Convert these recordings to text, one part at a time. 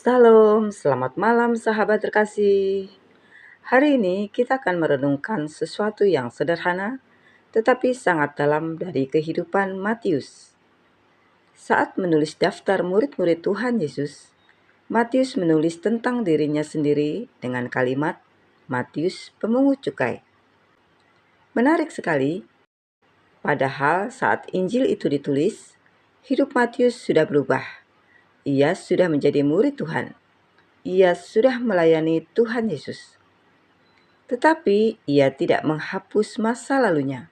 Salam, selamat malam sahabat terkasih. Hari ini kita akan merenungkan sesuatu yang sederhana tetapi sangat dalam dari kehidupan Matius. Saat menulis daftar murid-murid Tuhan Yesus, Matius menulis tentang dirinya sendiri dengan kalimat Matius pemungut cukai. Menarik sekali, padahal saat Injil itu ditulis, hidup Matius sudah berubah. Ia sudah menjadi murid Tuhan. Ia sudah melayani Tuhan Yesus. Tetapi ia tidak menghapus masa lalunya.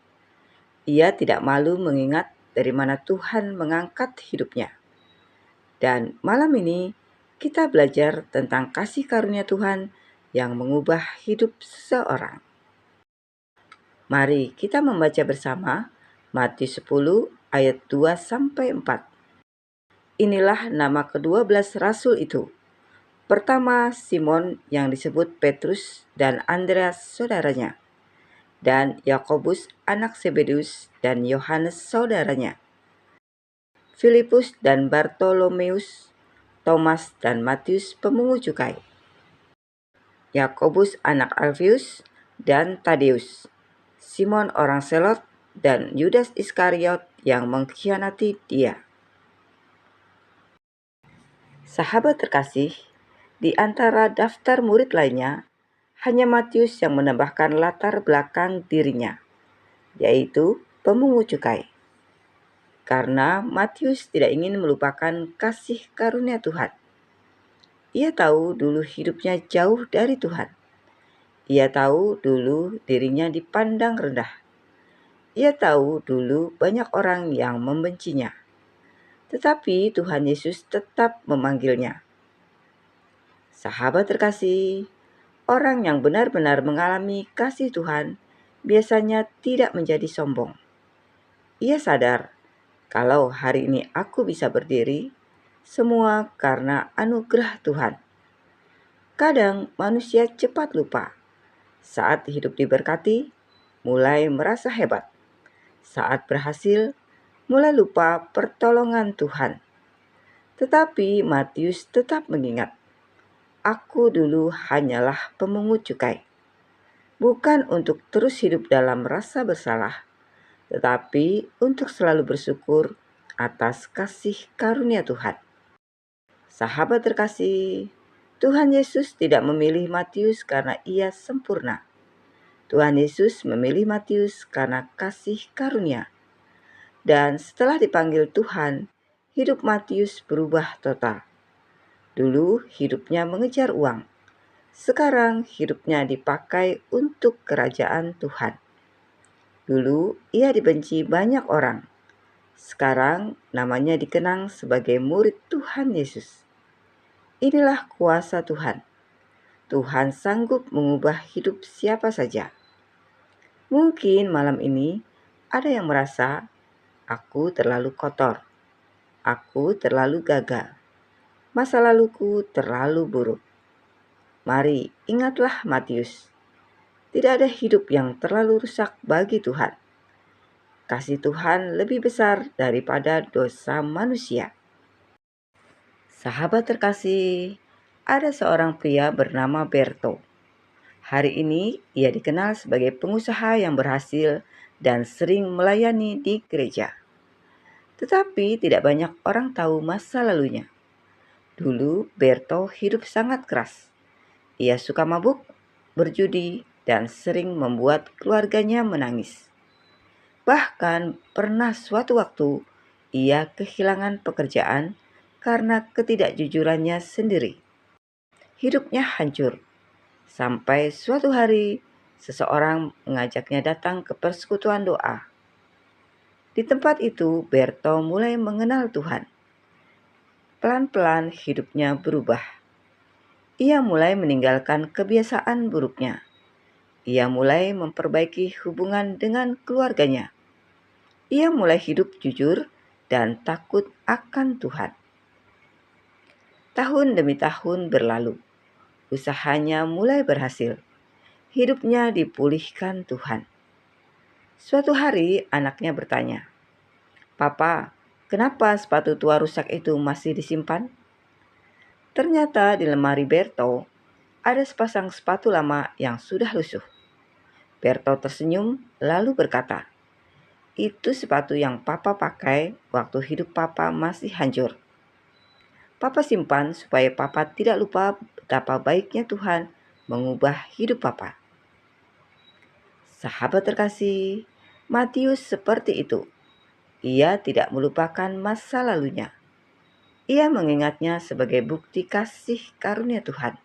Ia tidak malu mengingat dari mana Tuhan mengangkat hidupnya. Dan malam ini kita belajar tentang kasih karunia Tuhan yang mengubah hidup seseorang. Mari kita membaca bersama Matius 10 ayat 2-4. Inilah nama ke-12 rasul itu. Pertama, Simon yang disebut Petrus dan Andreas saudaranya, dan Yakobus anak Zebedeus dan Yohanes saudaranya, Filipus dan Bartolomeus, Thomas dan Matius pemungut cukai, Yakobus anak Alfius dan Tadeus, Simon orang Selot, dan Yudas Iskariot yang mengkhianati dia. Sahabat terkasih, di antara daftar murid lainnya, hanya Matius yang menambahkan latar belakang dirinya, yaitu pemungut cukai. Karena Matius tidak ingin melupakan kasih karunia Tuhan. Ia tahu dulu hidupnya jauh dari Tuhan. Ia tahu dulu dirinya dipandang rendah. Ia tahu dulu banyak orang yang membencinya. Tetapi Tuhan Yesus tetap memanggilnya. Sahabat terkasih, orang yang benar-benar mengalami kasih Tuhan biasanya tidak menjadi sombong. Ia sadar kalau hari ini aku bisa berdiri, semua karena anugerah Tuhan. Kadang manusia cepat lupa. Saat hidup diberkati, mulai merasa hebat. Saat berhasil, mulai lupa pertolongan Tuhan. Tetapi Matius tetap mengingat, aku dulu hanyalah pemungut cukai. Bukan untuk terus hidup dalam rasa bersalah, tetapi untuk selalu bersyukur atas kasih karunia Tuhan. Sahabat terkasih, Tuhan Yesus tidak memilih Matius karena ia sempurna. Tuhan Yesus memilih Matius karena kasih karunia. Dan setelah dipanggil Tuhan, hidup Matius berubah total. Dulu hidupnya mengejar uang. Sekarang hidupnya dipakai untuk kerajaan Tuhan. Dulu ia dibenci banyak orang. Sekarang namanya dikenang sebagai murid Tuhan Yesus. Inilah kuasa Tuhan. Tuhan sanggup mengubah hidup siapa saja. Mungkin malam ini ada yang merasa, aku terlalu kotor, aku terlalu gagal, masa laluku terlalu buruk. Mari ingatlah Matius. Tidak ada hidup yang terlalu rusak bagi Tuhan. Kasih Tuhan lebih besar daripada dosa manusia. Sahabat terkasih, ada seorang pria bernama Berto. Hari ini ia dikenal sebagai pengusaha yang berhasil dan sering melayani di gereja. Tetapi tidak banyak orang tahu masa lalunya. Dulu Berto hidup sangat keras. Ia suka mabuk, berjudi, dan sering membuat keluarganya menangis. Bahkan pernah suatu waktu ia kehilangan pekerjaan karena ketidakjujurannya sendiri. Hidupnya hancur, sampai suatu hari seseorang mengajaknya datang ke persekutuan doa. Di tempat itu Berto mulai mengenal Tuhan. Pelan-pelan hidupnya berubah. Ia mulai meninggalkan kebiasaan buruknya. Ia mulai memperbaiki hubungan dengan keluarganya. Ia mulai hidup jujur dan takut akan Tuhan. Tahun demi tahun berlalu. Usahanya mulai berhasil. Hidupnya dipulihkan Tuhan. Suatu hari anaknya bertanya, "Papa, kenapa sepatu tua rusak itu masih disimpan?" Ternyata di lemari Berto ada sepasang sepatu lama yang sudah lusuh. Berto tersenyum lalu berkata, "Itu sepatu yang Papa pakai waktu hidup Papa masih hancur. Papa simpan supaya Papa tidak lupa betapa baiknya Tuhan mengubah hidup Papa." Sahabat terkasih, Matius seperti itu. Ia tidak melupakan masa lalunya. Ia mengingatnya sebagai bukti kasih karunia Tuhan.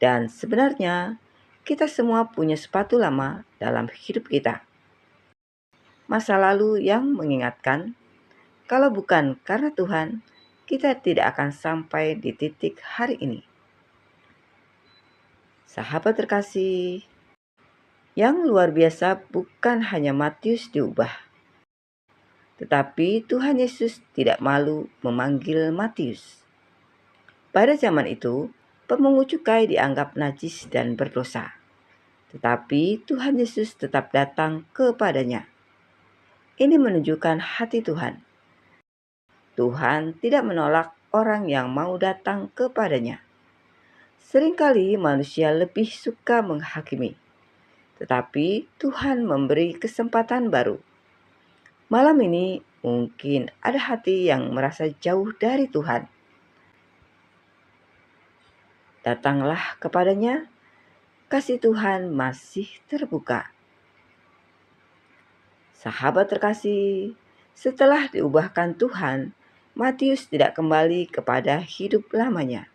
Dan sebenarnya, kita semua punya sepatu lama dalam hidup kita. Masa lalu yang mengingatkan, kalau bukan karena Tuhan, kita tidak akan sampai di titik hari ini. Sahabat terkasih, yang luar biasa bukan hanya Matius diubah, tetapi Tuhan Yesus tidak malu memanggil Matius. Pada zaman itu, pemungut cukai dianggap najis dan berdosa. Tetapi Tuhan Yesus tetap datang kepadanya. Ini menunjukkan hati Tuhan. Tuhan tidak menolak orang yang mau datang kepadanya. Seringkali manusia lebih suka menghakimi, tetapi Tuhan memberi kesempatan baru. Malam ini mungkin ada hati yang merasa jauh dari Tuhan. Datanglah kepadanya, kasih Tuhan masih terbuka. Sahabat terkasih, setelah diubahkan Tuhan, Matius tidak kembali kepada hidup lamanya.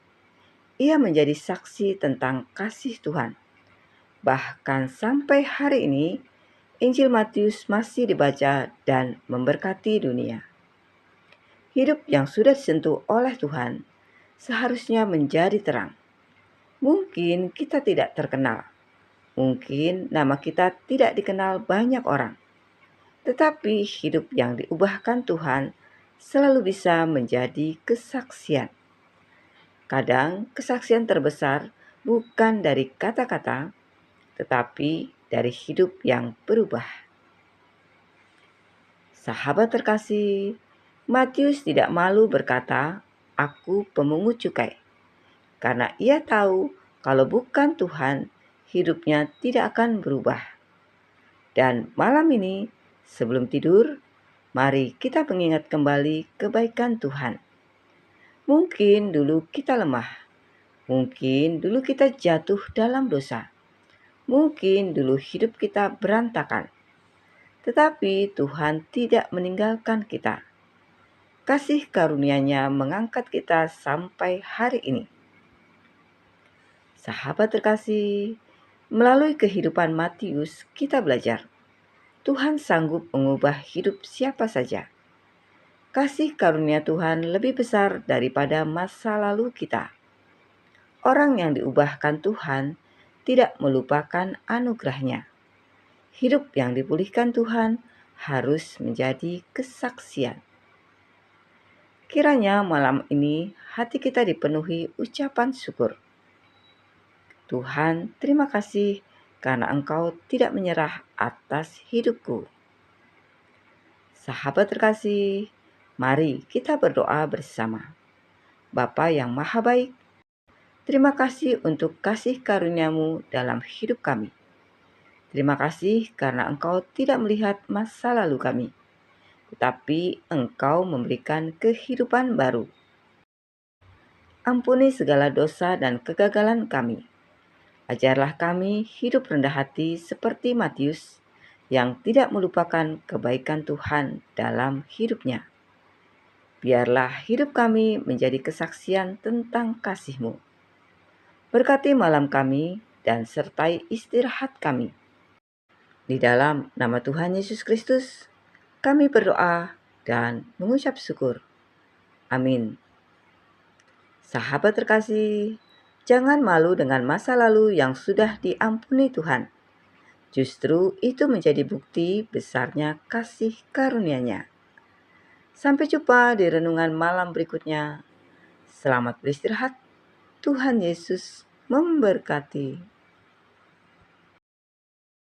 Ia menjadi saksi tentang kasih Tuhan. Bahkan sampai hari ini, Injil Matius masih dibaca dan memberkati dunia. Hidup yang sudah disentuh oleh Tuhan seharusnya menjadi terang. Mungkin kita tidak terkenal. Mungkin nama kita tidak dikenal banyak orang. Tetapi hidup yang diubahkan Tuhan selalu bisa menjadi kesaksian. Kadang kesaksian terbesar bukan dari kata-kata, tetapi dari hidup yang berubah. Sahabat terkasih, Matius tidak malu berkata, "Aku pemungut cukai." Karena ia tahu kalau bukan Tuhan, hidupnya tidak akan berubah. Dan malam ini, sebelum tidur, mari kita mengingat kembali kebaikan Tuhan. Mungkin dulu kita lemah. Mungkin dulu kita jatuh dalam dosa. Mungkin dulu hidup kita berantakan. Tetapi Tuhan tidak meninggalkan kita. Kasih karunia-Nya mengangkat kita sampai hari ini. Sahabat terkasih, melalui kehidupan Matius kita belajar Tuhan sanggup mengubah hidup siapa saja. Kasih karunia Tuhan lebih besar daripada masa lalu kita. Orang yang diubahkan Tuhan tidak melupakan anugerah-Nya. Hidup yang dipulihkan Tuhan harus menjadi kesaksian. Kiranya malam ini hati kita dipenuhi ucapan syukur. Tuhan, terima kasih karena Engkau tidak menyerah atas hidupku. Sahabat terkasih, mari kita berdoa bersama. Bapa yang Maha Baik, terima kasih untuk kasih karunia-Mu dalam hidup kami. Terima kasih karena Engkau tidak melihat masa lalu kami, tetapi Engkau memberikan kehidupan baru. Ampuni segala dosa dan kegagalan kami. Ajarlah kami hidup rendah hati seperti Matius yang tidak melupakan kebaikan Tuhan dalam hidupnya. Biarlah hidup kami menjadi kesaksian tentang kasih-Mu. Berkati malam kami dan sertai istirahat kami. Di dalam nama Tuhan Yesus Kristus, kami berdoa dan mengucap syukur. Amin. Sahabat terkasih, jangan malu dengan masa lalu yang sudah diampuni Tuhan. Justru itu menjadi bukti besarnya kasih karunia-Nya. Sampai jumpa di renungan malam berikutnya. Selamat beristirahat. Tuhan Yesus memberkati.